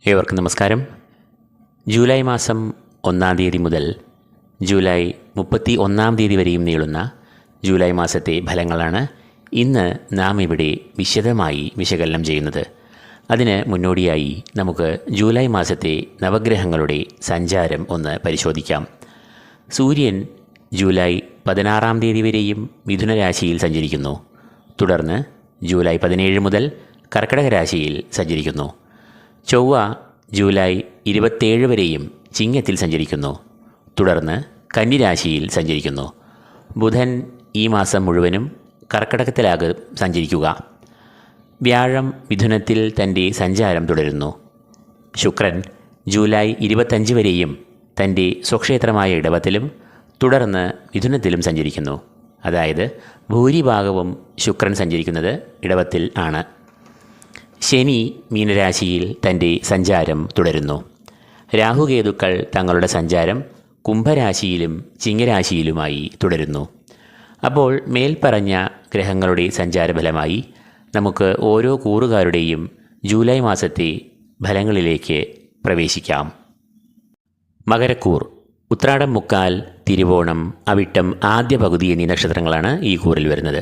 ഏവർക്കും നമസ്കാരം. ജൂലൈ മാസം 1-ാം തീയതി മുതൽ ജൂലൈ 31-ാം തീയതി വരെയും നീളുന്ന ജൂലൈ മാസത്തെ ഫലങ്ങളാണ് ഇന്ന് നാം ഇവിടെ വിശദമായി വിശകലനം ചെയ്യുന്നത്. അതിന് മുന്നോടിയായി നമുക്ക് ജൂലൈ മാസത്തെ നവഗ്രഹങ്ങളുടെ സഞ്ചാരം ഒന്ന് പരിശോധിക്കാം. സൂര്യൻ ജൂലൈ 16-ാം തീയതി വരെയും മിഥുന രാശിയിൽ സഞ്ചരിക്കുന്നു. തുടർന്ന് ജൂലൈ 17 മുതൽ കർക്കിടക രാശിയിൽ സഞ്ചരിക്കുന്നു. ചൊവ്വ ജൂലൈ 27 വരെയും ചിങ്ങത്തിൽ സഞ്ചരിക്കുന്നു. തുടർന്ന് കന്നിരാശിയിൽ സഞ്ചരിക്കുന്നു. ബുധൻ ഈ മാസം മുഴുവനും കർക്കിടകത്തിലാകും സഞ്ചരിക്കുക. വ്യാഴം മിഥുനത്തിൽ തൻ്റെ സഞ്ചാരം തുടരുന്നു. ശുക്രൻ ജൂലൈ 25 വരെയും തൻ്റെ സ്വക്ഷേത്രമായ ഇടവത്തിലും തുടർന്ന് മിഥുനത്തിലും സഞ്ചരിക്കുന്നു. അതായത് ഭൂരിഭാഗവും ശുക്രൻ സഞ്ചരിക്കുന്നത് ഇടവത്തിൽ ആണ്. ശനി മീനരാശിയിൽ തൻ്റെ സഞ്ചാരം തുടരുന്നു. രാഹുകേതുക്കൾ തങ്ങളുടെ സഞ്ചാരം കുംഭരാശിയിലും ചിങ്ങരാശിയിലുമായി തുടരുന്നു. അപ്പോൾ മേൽപ്പറഞ്ഞ ഗ്രഹങ്ങളുടെ സഞ്ചാരഫലമായി നമുക്ക് ഓരോ കൂറുകാരുടെയും ജൂലൈ മാസത്തെ ഫലങ്ങളിലേക്ക് പ്രവേശിക്കാം. മകരക്കൂർ ഉത്രാടം, മുക്കാൽ, തിരുവോണം, അവിട്ടം, ആദ്യ പകുതി എന്നീ നക്ഷത്രങ്ങളാണ് ഈ കൂറിൽ വരുന്നത്.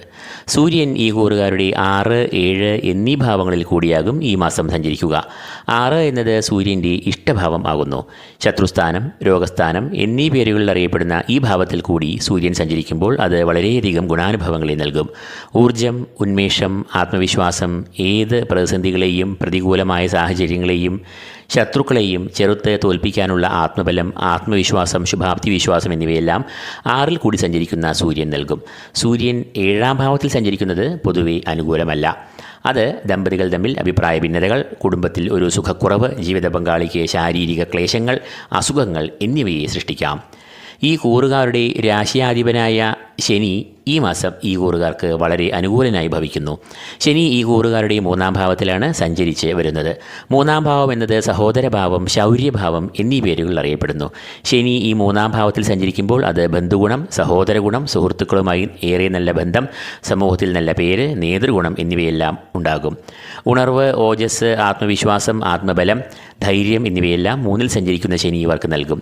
സൂര്യൻ ഈ കൂറുകാരുടെ 6, 7 എന്നീ ഭാവങ്ങളിൽ കൂടിയാകും ഈ മാസം സഞ്ചരിക്കുക. 6 എന്നത് സൂര്യൻ്റെ ഇഷ്ടഭാവം ആകുന്നു. ശത്രുസ്ഥാനം, രോഗസ്ഥാനം എന്നീ പേരുകളിൽ അറിയപ്പെടുന്ന ഈ ഭാവത്തിൽ കൂടി സൂര്യൻ സഞ്ചരിക്കുമ്പോൾ അത് വളരെയധികം ഗുണാനുഭവങ്ങളെ നൽകും. ഊർജം, ഉന്മേഷം, ആത്മവിശ്വാസം, ഏത് പ്രതിസന്ധികളെയും പ്രതികൂലമായ സാഹചര്യങ്ങളെയും ശത്രുക്കളെയും ചെറുത്ത് തോൽപ്പിക്കാനുള്ള ആത്മബലം, ആത്മവിശ്വാസം, ശുഭാപ്തി വിശ്വാസം എന്നിവയെല്ലാം 6-ൽ കൂടി സഞ്ചരിക്കുന്ന സൂര്യൻ നൽകും. സൂര്യൻ 7-ാം ഭാവത്തിൽ സഞ്ചരിക്കുന്നത് പൊതുവെ അനുകൂലമല്ല. അത് ദമ്പതികൾ തമ്മിൽ അഭിപ്രായ ഭിന്നതകൾ, കുടുംബത്തിൽ ഒരു സുഖക്കുറവ്, ജീവിത പങ്കാളിക്ക് ശാരീരിക ക്ലേശങ്ങൾ, അസുഖങ്ങൾ എന്നിവയെ സൃഷ്ടിക്കാം. ഈ കൂറുകാരുടെ രാശിയാധിപനായ ശനി ഈ മാസം ഈ കൂറുകാർക്ക് വളരെ അനുകൂലനായി ഭവിക്കുന്നു. ശനി ഈ കൂറുകാരുടെ 3-ാം ഭാവത്തിലാണ് സഞ്ചരിച്ച് വരുന്നത്. 3-ാം ഭാവം എന്നത് സഹോദരഭാവം, ശൗര്യഭാവം എന്നീ പേരുകൾ അറിയപ്പെടുന്നു. ശനി ഈ 3-ാം ഭാവത്തിൽ സഞ്ചരിക്കുമ്പോൾ അത് ബന്ധുഗുണം, സഹോദരഗുണം, സുഹൃത്തുക്കളുമായി ഏറെ നല്ല ബന്ധം, സമൂഹത്തിൽ നല്ല പേര്, നേതൃഗുണം എന്നിവയെല്ലാം ഉണ്ടാകും. ഉണർവ്, ഓജസ്, ആത്മവിശ്വാസം, ആത്മബലം, ധൈര്യം എന്നിവയെല്ലാം 3-ൽ സഞ്ചരിക്കുന്ന ശനി ഇവർക്ക് നൽകും.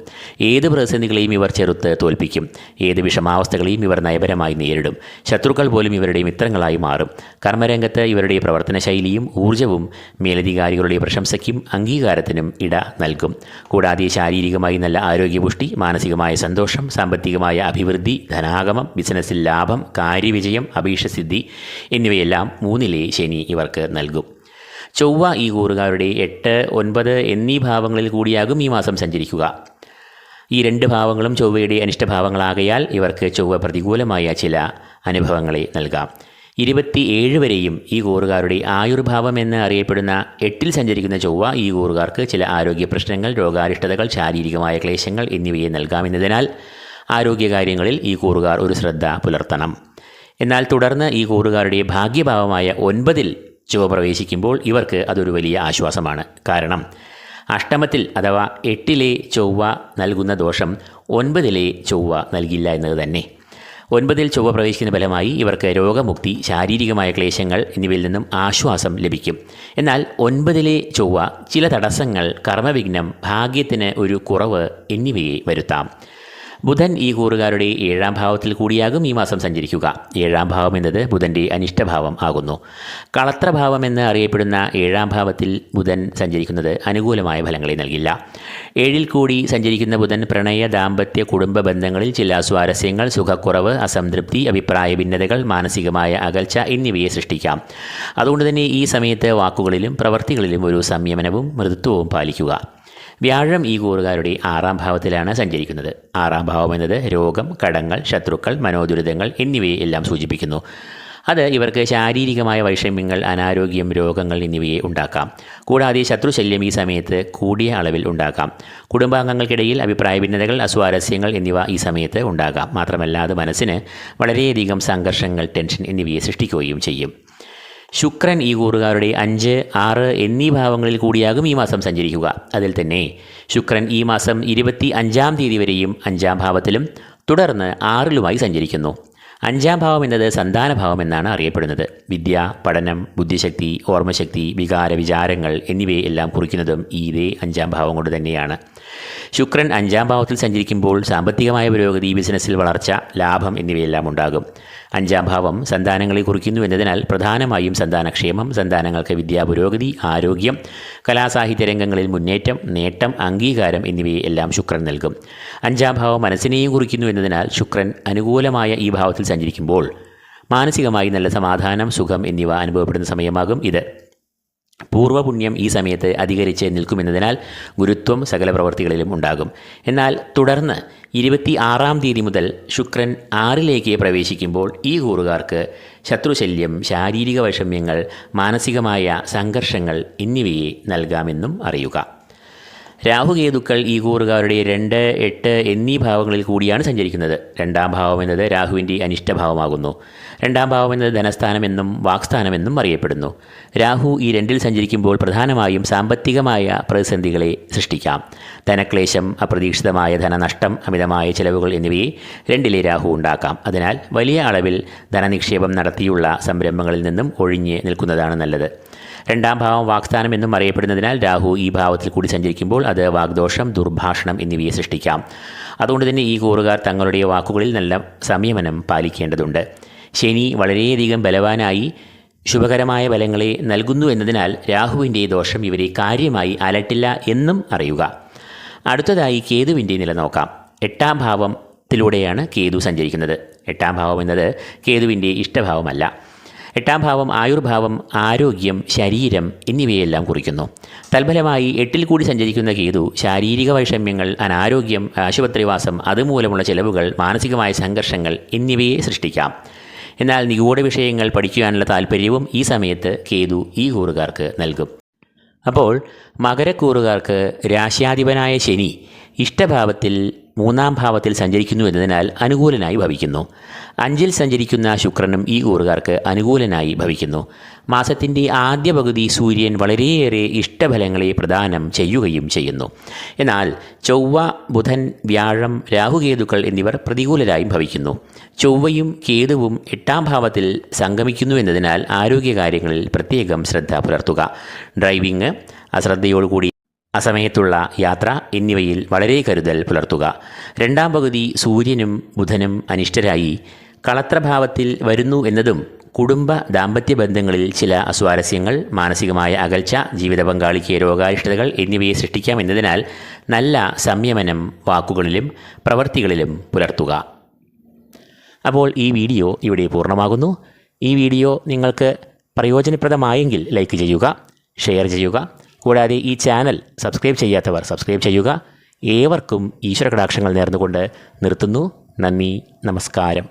ഏത് പ്രതിസന്ധികളെയും ഇവർ ചെറുത്ത് തോൽപ്പിക്കും. ഏത് വിഷമാവസ്ഥകളെയും ഇവർ നയപരമായി നേരിടും. ശത്രുക്കൾ പോലും ഇവരുടെ മിത്രങ്ങളായി മാറും. കർമ്മരംഗത്ത് ഇവരുടെ പ്രവർത്തന ശൈലിയും ഊർജ്ജവും മേലധികാരികളുടെ പ്രശംസയ്ക്കും അംഗീകാരത്തിനും ഇട നൽകും. കൂടാതെ ശാരീരികമായി നല്ല ആരോഗ്യപുഷ്ടി, മാനസികമായ സന്തോഷം, സാമ്പത്തികമായ അഭിവൃദ്ധി, ധനാഗമം, ബിസിനസ്സിൽ ലാഭം, കാര്യവിജയം, അഭീഷ്ടസിദ്ധി എന്നിവയെല്ലാം 3-ലെ ശനി ഇവർക്ക് നൽകും. ചൊവ്വ ഈ കൂറുകാരുടെ 8, 9 എന്നീ ഭാവങ്ങളിൽ കൂടിയാകും ഈ മാസം സഞ്ചരിക്കുക. ഈ 2 ഭാവങ്ങളും ചൊവ്വയുടെ അനിഷ്ടഭാവങ്ങളാകയാൽ ഇവർക്ക് ചൊവ്വ പ്രതികൂലമായ ചില അനുഭവങ്ങളെ നൽകാം. 27 വരെയും ഈ കൂറുകാരുടെ ആയുർഭാവം എന്ന് അറിയപ്പെടുന്ന 8-ൽ സഞ്ചരിക്കുന്ന ചൊവ്വ ഈ കൂറുകാർക്ക് ചില ആരോഗ്യ പ്രശ്നങ്ങൾ, രോഗാരിഷ്ടതകൾ, ശാരീരികമായ ക്ലേശങ്ങൾ എന്നിവയെ നൽകാമെന്നതിനാൽ ആരോഗ്യകാര്യങ്ങളിൽ ഈ കൂറുകാർ ഒരു ശ്രദ്ധ പുലർത്തണം. എന്നാൽ തുടർന്ന് ഈ കൂറുകാരുടെ ഭാഗ്യഭാവമായ 9-ൽ ചൊവ്വ പ്രവേശിക്കുമ്പോൾ ഇവർക്ക് അതൊരു വലിയ ആശ്വാസമാണ്. കാരണം അഷ്ടമത്തിൽ അഥവാ 8-ലെ ചൊവ്വ നൽകുന്ന ദോഷം 9-ലെ ചൊവ്വ നൽകില്ല എന്നത് തന്നെ. 9-ൽ ചൊവ്വ പ്രവേശിക്കുന്ന ഫലമായി ഇവർക്ക് രോഗമുക്തി, ശാരീരികമായ ക്ലേശങ്ങൾ എന്നിവയിൽ നിന്നും ആശ്വാസം ലഭിക്കും. എന്നാൽ 9-ലെ ചൊവ്വ ചില തടസ്സങ്ങൾ, കർമ്മവിഘ്നം, ഭാഗ്യത്തിന് ഒരു കുറവ് എന്നിവയെ വരുത്താം. ബുധൻ ഈ കൂറുകാരുടെ 7-ാം ഭാവത്തിൽ കൂടിയാകും ഈ മാസം സഞ്ചരിക്കുക. 7-ാം ഭാവം എന്നത് ബുധൻ്റെ അനിഷ്ടഭാവം ആകുന്നു. കളത്രഭാവം എന്ന് അറിയപ്പെടുന്ന 7-ാം ഭാവത്തിൽ ബുധൻ സഞ്ചരിക്കുന്നത് അനുകൂലമായ ഫലങ്ങളെ നൽകില്ല. 7-ൽ കൂടി സഞ്ചരിക്കുന്ന ബുധൻ പ്രണയ, ദാമ്പത്യ, കുടുംബ ബന്ധങ്ങളിൽ ചില സ്വാരസ്യങ്ങൾ, സുഖക്കുറവ്, അസംതൃപ്തി, അഭിപ്രായ ഭിന്നതകൾ, മാനസികമായ അകൽച്ച എന്നിവയെ സൃഷ്ടിക്കാം. അതുകൊണ്ട് തന്നെ ഈ സമയത്ത് വാക്കുകളിലും പ്രവൃത്തികളിലും ഒരു സംയമനവും മൃദുത്വവും പാലിക്കുക. വ്യാഴം ഈ കൂറുകാരുടെ 6-ാം ഭാവത്തിലാണ് സഞ്ചരിക്കുന്നത്. 6-ാം ഭാവം എന്നത് രോഗം, കടങ്ങൾ, ശത്രുക്കൾ, മനോദുരിതങ്ങൾ എന്നിവയെ എല്ലാം സൂചിപ്പിക്കുന്നു. അത് ഇവർക്ക് ശാരീരികമായ വൈഷമ്യങ്ങൾ, അനാരോഗ്യം, രോഗങ്ങൾ എന്നിവയെ ഉണ്ടാക്കാം. കൂടാതെ ശത്രുശല്യം ഈ സമയത്ത് കൂടിയ അളവിൽ ഉണ്ടാക്കാം. കുടുംബാംഗങ്ങൾക്കിടയിൽ അഭിപ്രായ ഭിന്നതകൾ, അസ്വാരസ്യങ്ങൾ എന്നിവ ഈ സമയത്ത് ഉണ്ടാകാം. മാത്രമല്ല അത് മനസ്സിന് വളരെയധികം സംഘർഷങ്ങൾ, ടെൻഷൻ എന്നിവയെ സൃഷ്ടിക്കുകയും ചെയ്യും. ശുക്രൻ ഈ കൂറുകാരുടെ 5, 6 എന്നീ ഭാവങ്ങളിൽ കൂടിയാകും ഈ മാസം സഞ്ചരിക്കുക. അതിൽ തന്നെ ശുക്രൻ ഈ മാസം 25-ാം തീയതി വരെയും 5-ാം ഭാവത്തിലും തുടർന്ന് 6-ലുമായി സഞ്ചരിക്കുന്നു. അഞ്ചാം ഭാവം എന്നത് സന്താനഭാവം എന്നാണ് അറിയപ്പെടുന്നത്. വിദ്യ, പഠനം, ബുദ്ധിശക്തി, ഓർമ്മശക്തി, വികാര വിചാരങ്ങൾ എന്നിവയെ എല്ലാം കുറിക്കുന്നതും ഇതേ അഞ്ചാം ഭാവം കൊണ്ട് തന്നെയാണ്. ശുക്രൻ അഞ്ചാം ഭാവത്തിൽ സഞ്ചരിക്കുമ്പോൾ സാമ്പത്തികമായ പുരോഗതി, ബിസിനസ്സിൽ വളർച്ച, ലാഭം എന്നിവയെല്ലാം ഉണ്ടാകും. അഞ്ചാം ഭാവം സന്താനങ്ങളെ കുറിക്കുന്നു എന്നതിനാൽ പ്രധാനമായും സന്താനക്ഷേമം, സന്താനങ്ങൾക്ക് വിദ്യാപുരോഗതി, ആരോഗ്യം, കലാസാഹിത്യ രംഗങ്ങളിൽ മുന്നേറ്റം, നേട്ടം, അംഗീകാരം എന്നിവയെ എല്ലാം ശുക്രൻ നൽകും. അഞ്ചാം ഭാവം മനസ്സിനെയും കുറിക്കുന്നു എന്നതിനാൽ ശുക്രൻ അനുകൂലമായ ഈ ഭാവത്തിൽ സഞ്ചരിക്കുമ്പോൾ മാനസികമായി നല്ല സമാധാനം, സുഖം എന്നിവ അനുഭവപ്പെടുന്ന സമയമാകും ഇത്. പൂർവ്വപുണ്യം ഈ സമയത്ത് അധികരിച്ച് നിൽക്കുമെന്നതിനാൽ ഗുരുത്വം സകല പ്രവൃത്തികളിലും ഉണ്ടാകും. എന്നാൽ തുടർന്ന് 26-ാം തീയതി മുതൽ ശുക്രൻ 6-ലേക്ക് പ്രവേശിക്കുമ്പോൾ ഈ കൂറുകാർക്ക് ശത്രുശല്യം, ശാരീരിക വൈഷമ്യങ്ങൾ, മാനസികമായ സംഘർഷങ്ങൾ എന്നിവയെ നൽകാമെന്നും അറിയുക. രാഹുകേതുക്കൾ ഈ കൂറുകാരുടെ 2, 8 എന്നീ ഭാവങ്ങളിൽ കൂടിയാണ് സഞ്ചരിക്കുന്നത്. രണ്ടാം ഭാവം എന്നത് രാഹുവിൻ്റെ അനിഷ്ടഭാവമാകുന്നു. രണ്ടാം ഭാവം എന്നത് ധനസ്ഥാനമെന്നും വാക്സ്ഥാനമെന്നും അറിയപ്പെടുന്നു. രാഹു ഈ 2-ൽ സഞ്ചരിക്കുമ്പോൾ പ്രധാനമായും സാമ്പത്തികമായ പ്രതിസന്ധികളെ സൃഷ്ടിക്കാം. ധനക്ലേശം, അപ്രതീക്ഷിതമായ ധനനഷ്ടം, അമിതമായ ചെലവുകൾ എന്നിവയെ 2-ലെ രാഹു ഉണ്ടാക്കാം. അതിനാൽ വലിയ അളവിൽ ധനനിക്ഷേപം നടത്തിയുള്ള സംരംഭങ്ങളിൽ നിന്നും ഒഴിഞ്ഞ് നിൽക്കുന്നതാണ് നല്ലത്. രണ്ടാം ഭാവം വാക്സ്ഥാനം എന്നും അറിയപ്പെടുന്നതിനാൽ രാഹു ഈ ഭാവത്തിൽ കൂടി സഞ്ചരിക്കുമ്പോൾ അത് വാഗ്ദോഷം, ദുർഭാഷണം എന്നിവയെ സൃഷ്ടിക്കാം. അതുകൊണ്ട് തന്നെ ഈ കൂറുകാർ തങ്ങളുടെ വാക്കുകളിൽ നല്ല സംയമനം പാലിക്കേണ്ടതുണ്ട്. ശനി വളരെയധികം ബലവാനായി ശുഭകരമായ ഫലങ്ങളെ നൽകുന്നു എന്നതിനാൽ രാഹുവിൻ്റെ ദോഷം ഇവരെ കാര്യമായി അലട്ടില്ല എന്നും അറിയുക. അടുത്തതായി കേതുവിൻ്റെ നില നോക്കാം. 8-ാം ഭാവത്തിലൂടെയാണ് കേതു സഞ്ചരിക്കുന്നത്. 8-ാം ഭാവം എന്നത് കേതുവിൻ്റെ ഇഷ്ടഭാവമല്ല. 8-ാം ഭാവം ആയുർഭാവം, ആരോഗ്യം, ശരീരം എന്നിവയെല്ലാം കുറിക്കുന്നു. തൽഫലമായി 8-ൽ കൂടി സഞ്ചരിക്കുന്ന കേതു ശാരീരിക വൈഷമ്യങ്ങൾ, അനാരോഗ്യം, ആശുപത്രിവാസം, അതുമൂലമുള്ള ചെലവുകൾ, മാനസികമായ സംഘർഷങ്ങൾ എന്നിവയെ സൃഷ്ടിക്കാം. എന്നാൽ നിഗൂഢ വിഷയങ്ങൾ പഠിക്കുവാനുള്ള താല്പര്യവും ഈ സമയത്ത് കേതു ഈ കൂറുകാർക്ക് നൽകും. അപ്പോൾ മകരക്കൂറുകാർക്ക് രാശ്യാധിപനായ ശനി ഇഷ്ടഭാവത്തിൽ 3-ാം ഭാവത്തിൽ സഞ്ചരിക്കുന്നു എന്നതിനാൽ അനുകൂലനായി ഭവിക്കുന്നു. 5-ൽ സഞ്ചരിക്കുന്ന ശുക്രനും ഈ കൂറുകാർക്ക് അനുകൂലനായി ഭവിക്കുന്നു. മാസത്തിൻ്റെ ആദ്യ പകുതി സൂര്യൻ വളരെയേറെ ഇഷ്ടഫലങ്ങളെ പ്രദാനം ചെയ്യുകയും ചെയ്യുന്നു. എന്നാൽ ചൊവ്വ, ബുധൻ, വ്യാഴം, രാഹുകേതുക്കൾ എന്നിവർ പ്രതികൂലരായും ഭവിക്കുന്നു. ചൊവ്വയും കേതുവും 8-ാം ഭാവത്തിൽ സംഗമിക്കുന്നു എന്നതിനാൽ ആരോഗ്യകാര്യങ്ങളിൽ പ്രത്യേകം ശ്രദ്ധ പുലർത്തുക. ഡ്രൈവിംഗ്, അശ്രദ്ധയോടുകൂടി അസമയത്തുള്ള യാത്ര എന്നിവയിൽ വളരെ കരുതൽ പുലർത്തുക. 2-ാം പകുതി സൂര്യനും ബുധനും അനിഷ്ടരായി കളത്രഭാവത്തിൽ വരുന്നു എന്നതും കുടുംബ ദാമ്പത്യ ബന്ധങ്ങളിൽ ചില അസ്വാരസ്യങ്ങൾ, മാനസികമായ അകൽച്ച, ജീവിത പങ്കാളിക്ക് രോഗാരിഷ്ടതകൾ എന്നിവയെ സൃഷ്ടിക്കാം എന്നതിനാൽ നല്ല സംയമനം വാക്കുകളിലും പ്രവൃത്തികളിലും പുലർത്തുക. അപ്പോൾ ഈ വീഡിയോ ഇവിടെ പൂർണ്ണമാകുന്നു. ഈ വീഡിയോ നിങ്ങൾക്ക് പ്രയോജനപ്രദമായെങ്കിൽ ലൈക്ക് ചെയ്യുക, ഷെയർ ചെയ്യുക. കൂടാതെ ഈ ചാനൽ സബ്സ്ക്രൈബ് ചെയ്യാത്തവർ സബ്സ്ക്രൈബ് ചെയ്യുക. ഏവർക്കും ഈശ്വര കടാക്ഷങ്ങൾ നേർന്നുകൊണ്ട് നിർത്തുന്നു. നന്ദി, നമസ്കാരം.